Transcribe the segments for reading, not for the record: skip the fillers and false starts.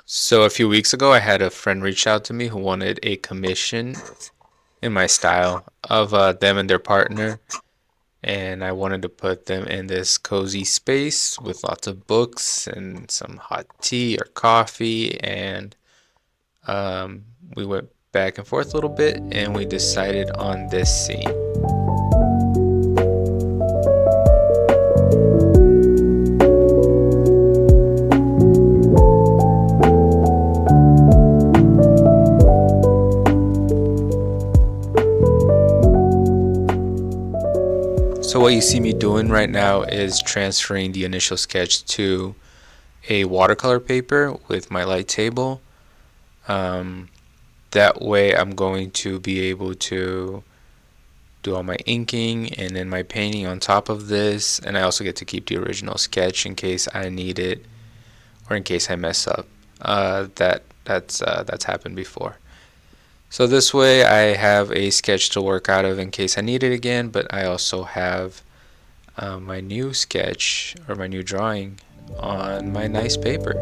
So a few weeks ago, I had a friend reach out to me who wanted a commission in my style of them and their partner, and I wanted to put them in this cozy space with lots of books and some hot tea or coffee, and um, we went back and forth a little bit, and we decided on this scene. So what you see me doing right now is transferring the initial sketch to a watercolor paper with my light table. Um, that way I'm going to be able to do all my inking and then my painting on top of this, and I also get to keep the original sketch in case I need it or in case I mess up. That's happened before. So this way I have a sketch to work out of in case I need it again, but I also have my new sketch or my new drawing on my nice paper.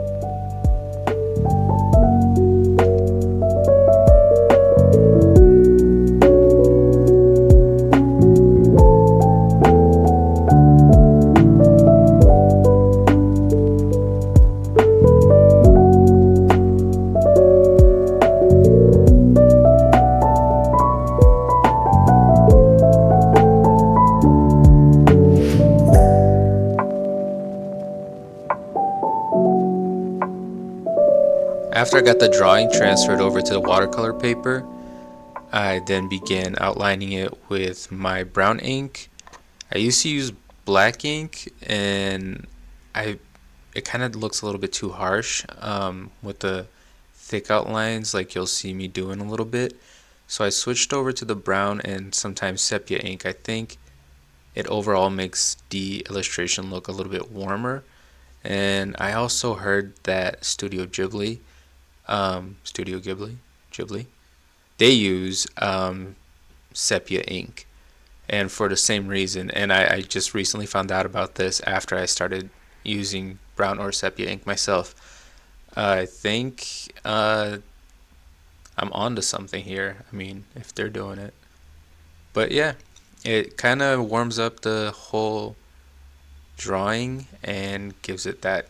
After I got the drawing transferred over to the watercolor paper, I then began outlining it with my brown ink. I used to use black ink, and I it kind of looks a little bit too harsh with the thick outlines like you'll see me doing a little bit. So I switched over to the brown and sometimes sepia ink. I think it overall makes the illustration look a little bit warmer. And I also heard that Studio Ghibli, they use sepia ink, and for the same reason. And I just recently found out about this after I started using brown or sepia ink myself. I think I'm onto something here. I mean, if they're doing it. But yeah, it kind of warms up the whole drawing and gives it that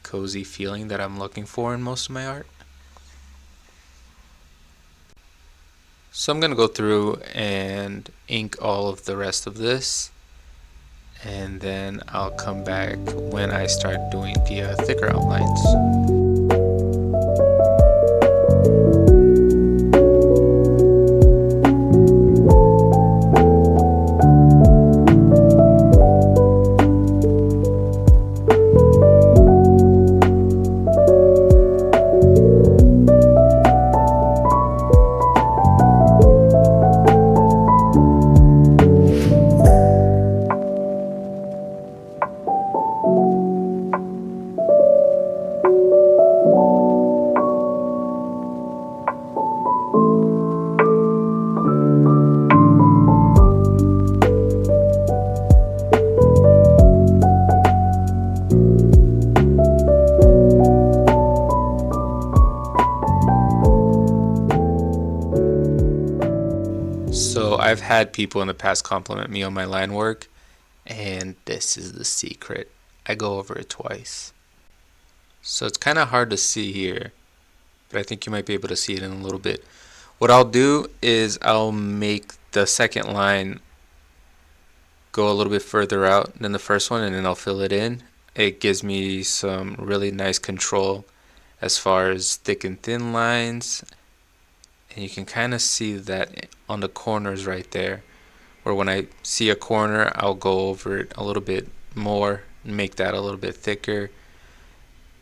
cozy feeling that I'm looking for in most of my art. So I'm going to go through and ink all of the rest of this, and then I'll come back when I start doing the thicker outlines. So I've had people in the past compliment me on my line work, and this is the secret. I go over it twice. So it's kind of hard to see here, but I think you might be able to see it in a little bit. What I'll do is I'll make the second line go a little bit further out than the first one, and then I'll fill it in. It gives me some really nice control as far as thick and thin lines, and you can kind of see that on the corners right there, where when I see a corner I'll go over it a little bit more and make that a little bit thicker.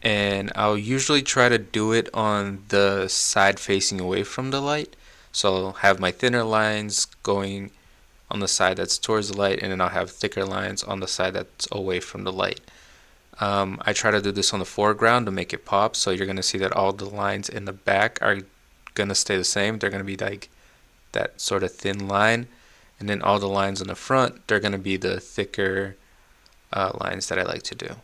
And I'll usually try to do it on the side facing away from the light, so I'll have my thinner lines going on the side that's towards the light, and then I'll have thicker lines on the side that's away from the light. I try to do this on the foreground to make it pop, so you're going to see that all the lines in the back are going to stay the same. They're going to be like that sort of thin line, and then all the lines on the front, they're going to be the thicker lines that I like to do.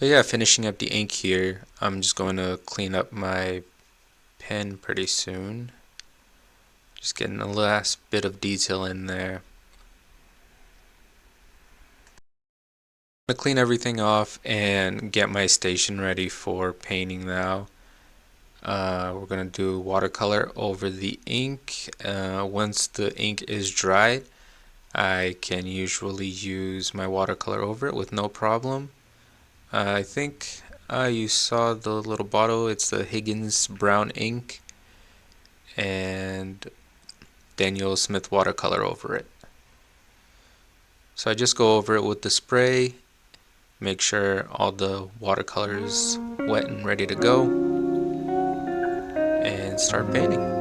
But yeah, finishing up the ink here, I'm just going to clean up my pen pretty soon. Just getting the last bit of detail in there. I'm gonna clean everything off and get my station ready for painting now. We're gonna do watercolor over the ink. Once the ink is dry, I can usually use my watercolor over it with no problem. I think you saw the little bottle, it's the Higgins brown ink, and Daniel Smith watercolor over it. So I just go over it with the spray, make sure all the watercolor is wet and ready to go, and start painting.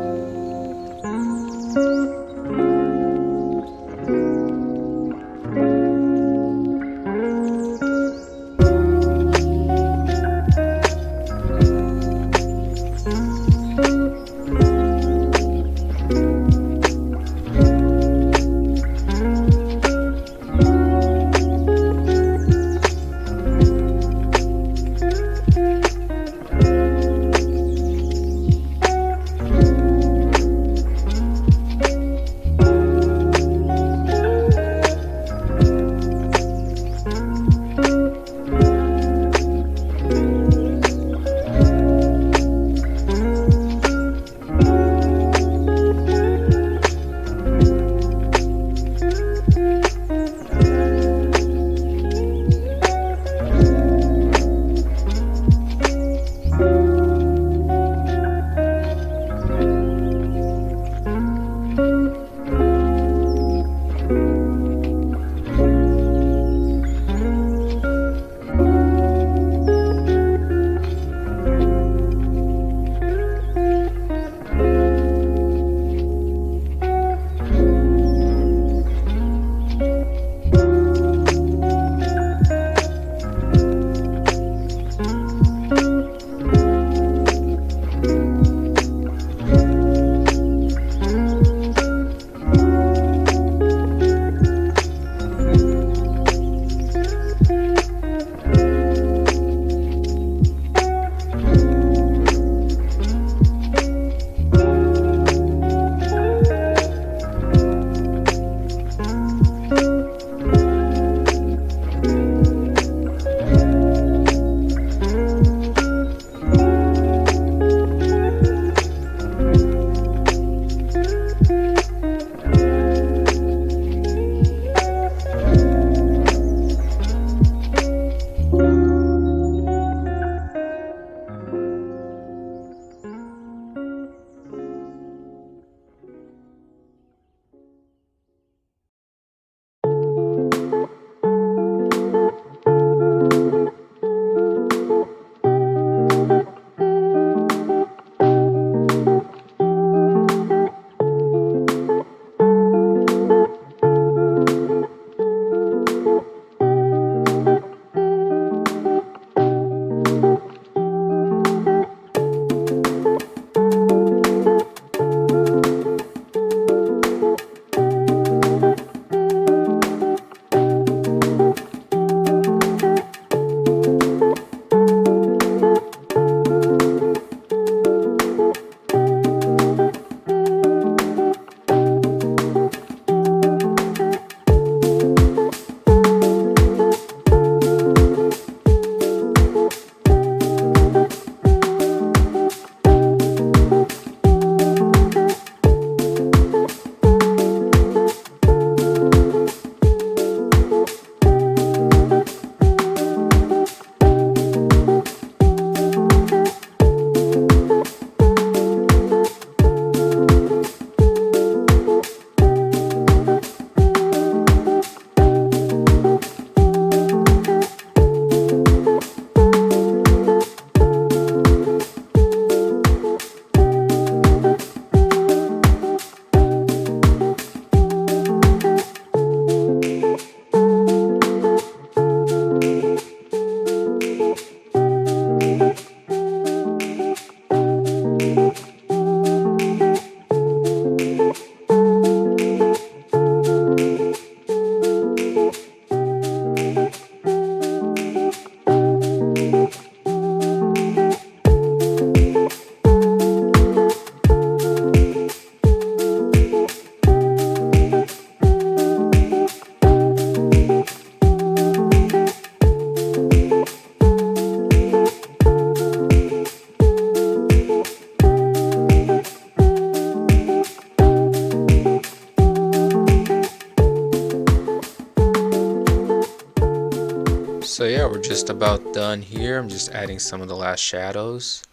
So yeah, we're just about done here. I'm just adding some of the last shadows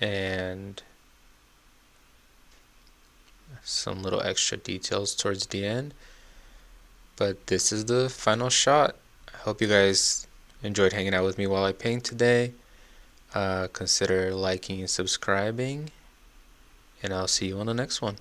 and some little extra details towards the end. But this is the final shot. I hope you guys enjoyed hanging out with me while I paint today. Consider liking and subscribing, and I'll see you on the next one.